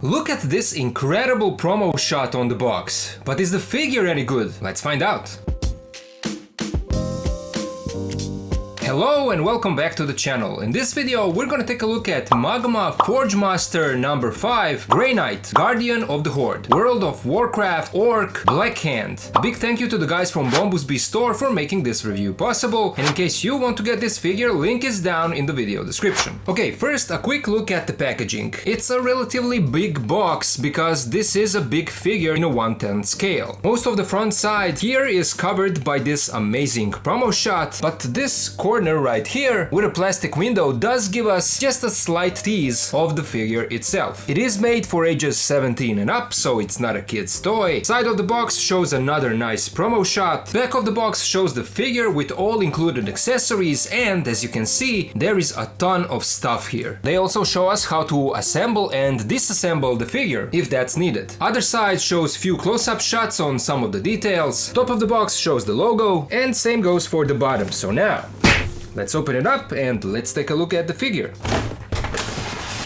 Look at this incredible promo shot on the box. But is the figure any good? Let's find out. Hello and welcome back to the channel. In this video we're gonna take a look at Magma Forgemaster number 5, Greyknight, Guardian of the Horde, World of Warcraft Orc Blackhand. A big thank you to the guys from Bombusbee store for making this review possible, and in case you want to get this figure, link is down in the video description. Okay, first a quick look at the packaging. It's a relatively big box because this is a big figure in a 1/10 scale. Most of the front side here is covered by this amazing promo shot, but this corner right here with a plastic window does give us just a slight tease of the figure itself. It is made for ages 17 and up, so it's not a kid's toy. Side of the box shows another nice promo shot. Back of the box shows the figure with all included accessories, and as you can see, there is a ton of stuff here. They also show us how to assemble and disassemble the figure if that's needed. Other side shows few close-up shots on some of the details. Top of the box shows the logo, and same goes for the bottom. So now let's open it up and let's take a look at the figure.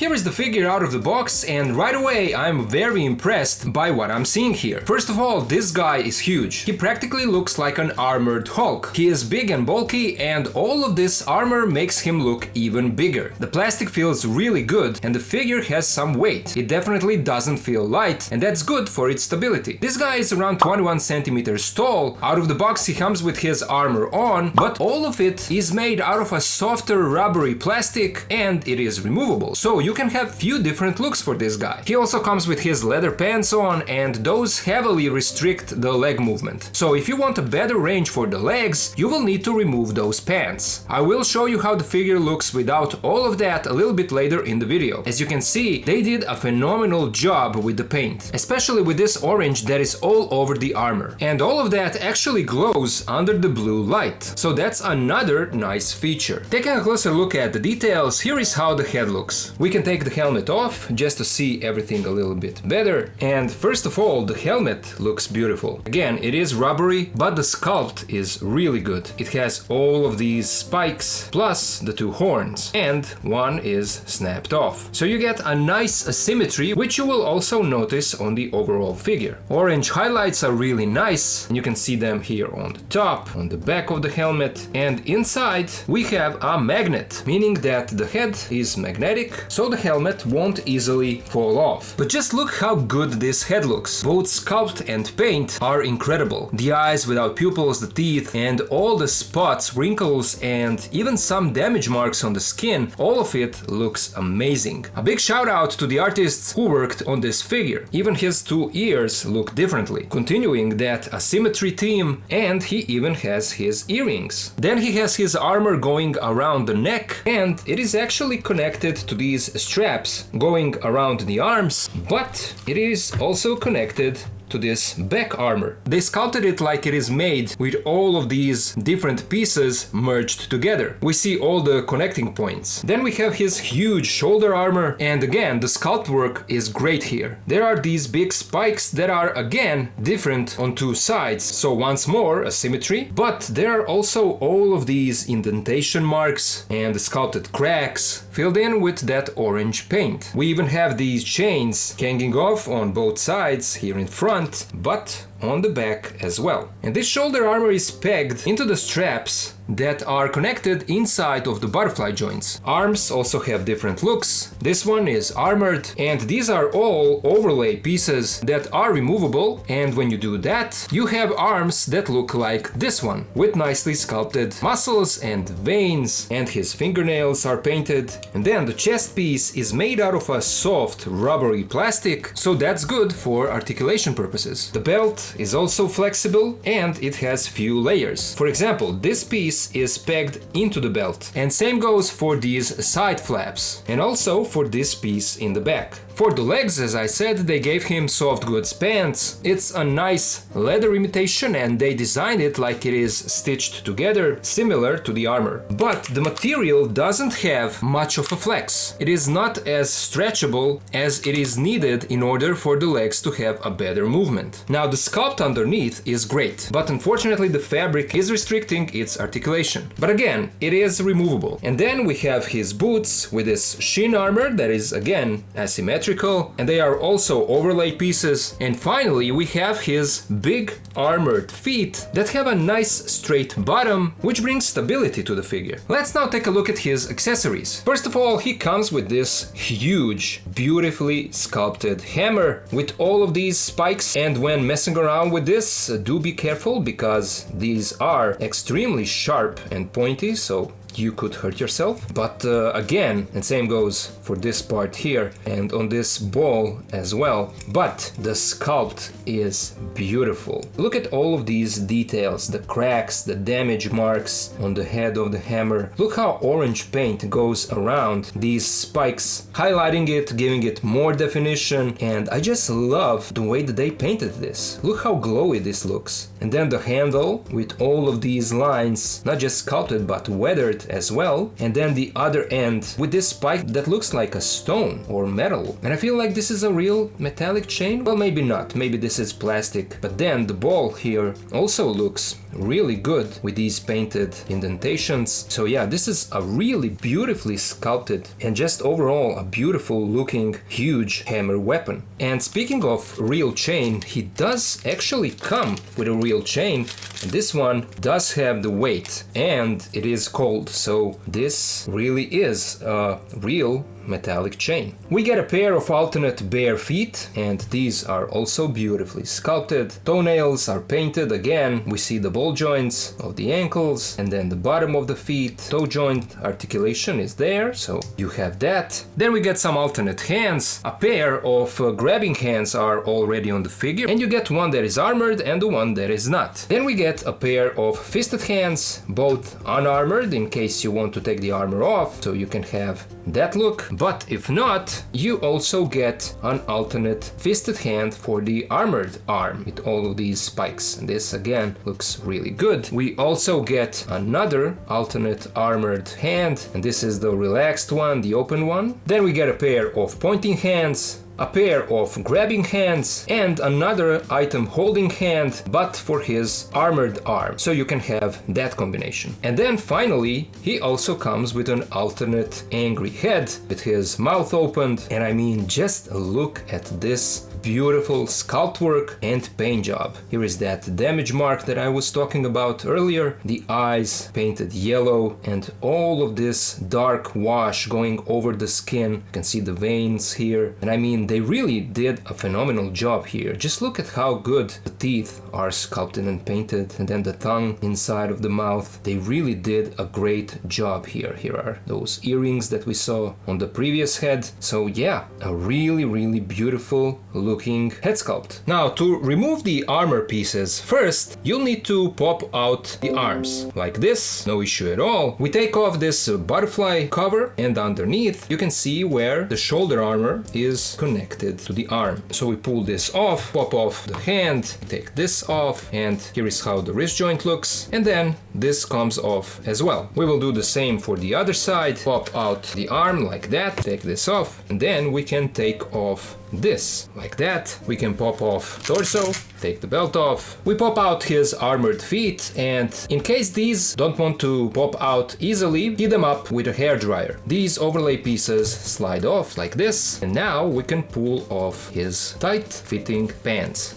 Here is the figure out of the box, and right away I'm very impressed by what I'm seeing here. First of all, this guy is huge. He practically looks like an armored Hulk. He is big and bulky, and all of this armor makes him look even bigger. The plastic feels really good, and the figure has some weight. It definitely doesn't feel light, and that's good for its stability. This guy is around 21 centimeters tall. Out of the box he comes with his armor on, but all of it is made out of a softer rubbery plastic, and it is removable. So you can have few different looks for this guy. He also comes with his leather pants on, and those heavily restrict the leg movement. So if you want a better range for the legs, you will need to remove those pants. I will show you how the figure looks without all of that a little bit later in the video. As you can see, they did a phenomenal job with the paint, especially with this orange that is all over the armor. And all of that actually glows under the blue light. So that's another nice feature. Taking a closer look at the details, here is how the head looks. We can take the helmet off just to see everything a little bit better, and first of all, the helmet looks beautiful. Again, it is rubbery, but the sculpt is really good. It has all of these spikes plus the two horns, and one is snapped off. So you get a nice asymmetry, which you will also notice on the overall figure. Orange highlights are really nice, and you can see them here on the top, on the back of the helmet, and inside we have a magnet, meaning that the head is magnetic, so the helmet won't easily fall off. But just look how good this head looks. Both sculpt and paint are incredible. The eyes without pupils, the teeth, and all the spots, wrinkles, and even some damage marks on the skin, all of it looks amazing. A big shout out to the artists who worked on this figure. Even his two ears look differently, continuing that asymmetry theme, and he even has his earrings. Then he has his armor going around the neck, and it is actually connected to these straps going around the arms, but it is also connected to this back armor. They sculpted it like it is made with all of these different pieces merged together. We see all the connecting points. Then we have his huge shoulder armor, and again the sculpt work is great here. There are these big spikes that are again different on two sides, so once more asymmetry, but there are also all of these indentation marks and the sculpted cracks filled in with that orange paint. We even have these chains hanging off on both sides here in front, but on the back as well. And this shoulder armor is pegged into the straps that are connected inside of the butterfly joints. Arms also have different looks. This one is armored, and these are all overlay pieces that are removable, and when you do that, you have arms that look like this one, with nicely sculpted muscles and veins, and his fingernails are painted. And then the chest piece is made out of a soft rubbery plastic, so that's good for articulation purposes. The belt is also flexible, and it has few layers. For example, this piece is pegged into the belt, and same goes for these side flaps, and also for this piece in the back. For the legs, as I said, they gave him soft goods pants. It's a nice leather imitation, and they designed it like it is stitched together, similar to the armor. But the material doesn't have much of a flex. It is not as stretchable as it is needed in order for the legs to have a better movement. Now the sculpt underneath is great, but unfortunately the fabric is restricting its articulation. But again, it is removable. And then we have his boots with this shin armor that is again asymmetric, symmetrical, and they are also overlay pieces. And finally, we have his big armored feet that have a nice straight bottom, which brings stability to the figure. Let's now take a look at his accessories. First of all, he comes with this huge, beautifully sculpted hammer with all of these spikes, and when messing around with this, do be careful because these are extremely sharp and pointy, so you could hurt yourself. But again, and same goes for this part here and on this ball as well. But the sculpt is beautiful. Look at all of these details, the cracks, the damage marks on the head of the hammer. Look how orange paint goes around these spikes, highlighting it, giving it more definition, and I just love the way that they painted this. Look how glowy this looks. And then the handle with all of these lines, not just sculpted but weathered as well, and then the other end with this spike that looks like a stone or metal. And I feel like this is a real metallic chain. Well, maybe not, maybe this is plastic, but then the ball here also looks really good with these painted indentations. So yeah, this is a really beautifully sculpted and just overall a beautiful looking huge hammer weapon. And speaking of real chain, he does actually come with a real chain. And this one does have the weight and it is cold, so this really is a real metallic chain. We get a pair of alternate bare feet, and these are also beautifully sculpted. Toenails are painted again. We see the ball joints of the ankles and then the bottom of the feet. Toe joint articulation is there, so you have that. Then we get some alternate hands. A pair of grabbing hands are already on the figure, and you get one that is armored and the one that is not. Then we get a pair of fisted hands, both unarmored in case you want to take the armor off, so you can have that look. But if not, you also get an alternate fisted hand for the armored arm with all of these spikes. And this again looks really good. We also get another alternate armored hand, and this is the relaxed one, the open one. Then we get a pair of pointing hands, a pair of grabbing hands, and another item holding hand, but for his armored arm, so you can have that combination. And then finally, he also comes with an alternate angry head with his mouth opened, and I mean, just look at this beautiful sculpt work and paint job. Here is that damage mark that I was talking about earlier, the eyes painted yellow, and all of this dark wash going over the skin. You can see the veins here, and I mean, they really did a phenomenal job here. Just look at how good the teeth are sculpted and painted, and then the tongue inside of the mouth. They really did a great job here. Here are those earrings that we saw on the previous head. So yeah, a really beautiful looking head sculpt. Now, to remove the armor pieces, first you'll need to pop out the arms like this, no issue at all. We take off this butterfly cover, and underneath you can see where the shoulder armor is connected to the arm. So we pull this off, pop off the hand, take this off, and here is how the wrist joint looks, and then this comes off as well. We will do the same for the other side. Pop out the arm like that, take this off, and then we can take off this like that. We can pop off torso, take the belt off. We pop out his armored feet, and in case these don't want to pop out easily, heat them up with a hairdryer. These overlay pieces slide off like this, and now we can pull off his tight fitting pants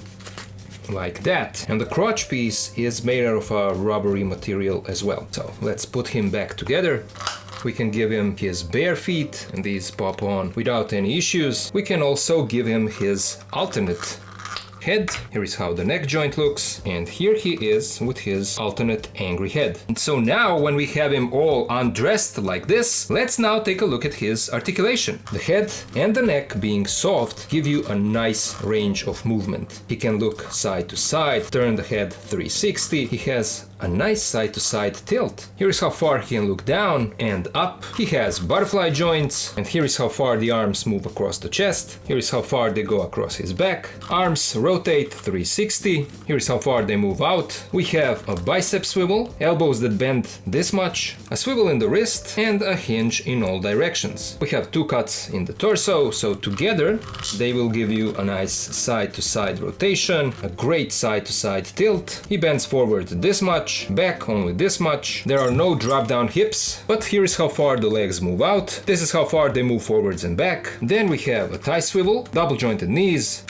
like that. And the crotch piece is made out of a rubbery material as well. So let's put him back together. We can give him his bare feet, and these pop on without any issues. We can also give him his alternate head. Here is how the neck joint looks, and here he is with his alternate angry head. And so now when we have him all undressed like this, let's now take a look at his articulation. The head and the neck being soft give you a nice range of movement. He can look side to side, turn the head 360. He has a nice side-to-side tilt. Here is how far he can look down and up. He has butterfly joints, and here is how far the arms move across the chest. Here is how far they go across his back. Arms rotate 360. Here is how far they move out. We have a bicep swivel, elbows that bend this much, a swivel in the wrist, and a hinge in all directions. We have two cuts in the torso, so together they will give you a nice side-to-side rotation, a great side-to-side tilt. He bends forward this much, much, back only this much. There are no drop down hips, but here is how far the legs move out. This is how far they move forwards and back. Then we have a thigh swivel, double jointed knees,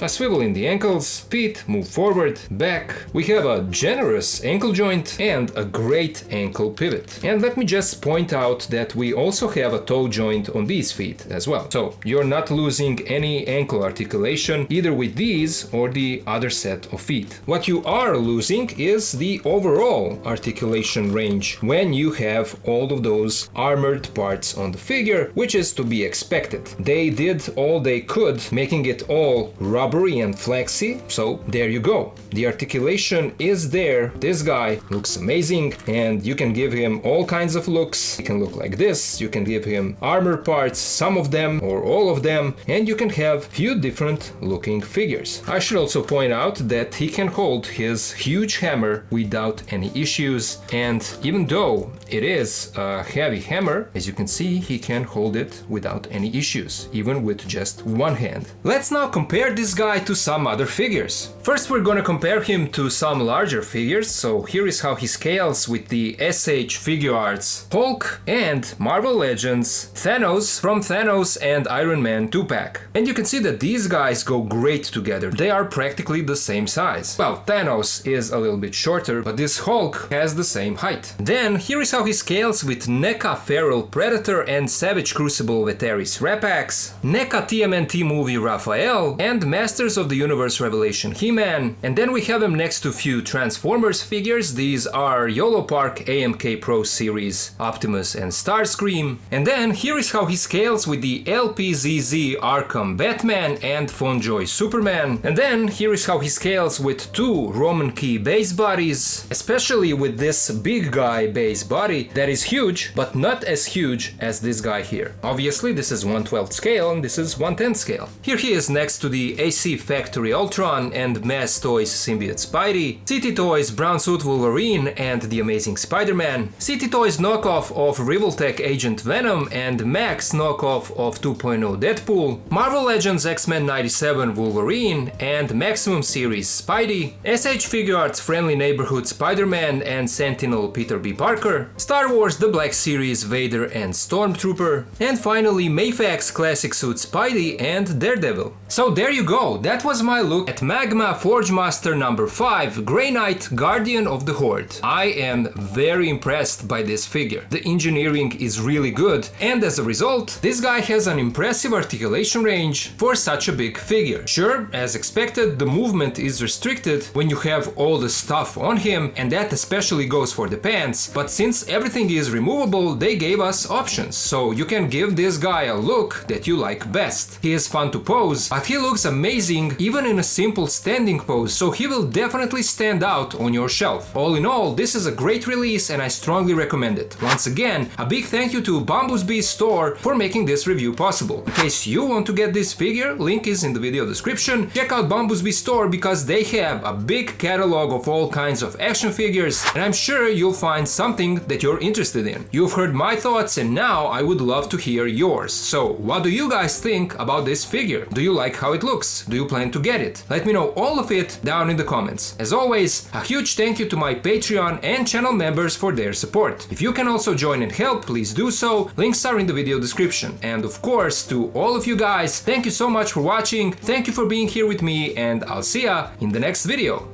a swivel in the ankles, feet move forward, back. We have a generous ankle joint and a great ankle pivot. And let me just point out that we also have a toe joint on these feet as well. So you're not losing any ankle articulation either with these or the other set of feet. What you are losing is the overall articulation range when you have all of those armored parts on the figure, which is to be expected. They did all they could, making it all rubbery and flexy, so there you go. The articulation is there. This guy looks amazing, and you can give him all kinds of looks. He can look like this, you can give him armor parts, some of them or all of them, and you can have few different looking figures. I should also point out that he can hold his huge hammer without any issues, and even though it is a heavy hammer, as you can see, he can hold it without any issues, even with just one hand. Let's now compare this guy to some other figures. First, we're gonna compare him to some larger figures, so here is how he scales with the SH Figuarts Hulk and Marvel Legends Thanos from Thanos and Iron Man 2-pack. And you can see that these guys go great together. They are practically the same size. Well, Thanos is a little bit shorter, but this Hulk has the same height. Then here is how he scales with NECA Feral Predator and Savage Crucible Veteris Rapax, NECA TMNT Movie Raphael, and Masters of the Universe Revelation He-Man. And then we have him next to few Transformers figures. These are YOLO Park AMK Pro Series Optimus and Starscream. And then here is how he scales with the LPZZ Arkham Batman and Fonjoy Superman. And then here is how he scales with two Roman Key base bodies, especially with this big guy base body that is huge, but not as huge as this guy here. Obviously this is 1/12 scale and this is 1/10 scale. Here he is next to the AC Factory Ultron and Mass Toys Symbiote Spidey, City Toys Brown Suit Wolverine and The Amazing Spider-Man, City Toys knockoff of Revoltech Agent Venom and Max knockoff of 2.0 Deadpool, Marvel Legends X-Men 97 Wolverine and Maximum Series Spidey, SH Figuarts Friendly Neighborhood Spider-Man and Sentinel Peter B. Parker, Star Wars The Black Series Vader and Stormtrooper, and finally Mayfax Classic Suit Spidey and Daredevil. So there you go, that was my look at Magma Forgemaster number 5, Greyknight, Guardian of the Horde. I am very impressed by this figure. The engineering is really good, and as a result, this guy has an impressive articulation range for such a big figure. Sure, as expected, the movement is restricted when you have all the stuff on him, and that especially goes for the pants, but since everything is removable, they gave us options, so you can give this guy a look that you like best. He is fun to pose, but he looks amazing even in a simple standing pose, so he will definitely stand out on your shelf. All in all, this is a great release and I strongly recommend it. Once again, a big thank you to Bombusbee store for making this review possible. In case you want to get this figure, link is in the video description. Check out Bombusbee store because they have a big catalog of all kinds of action figures, and I'm sure you'll find something that you're interested in. You've heard my thoughts and now I would love to hear yours. So what do you guys think about this figure? Do you like how it looks? Do you plan to get it? Let me know all of it down in the comments. As always, a huge thank you to my Patreon and channel members for their support. If you can also join and help, please do so. Links are in the video description. And of course, to all of you guys, thank you so much for watching. Thank you for being here with me, and I'll see ya in the next video.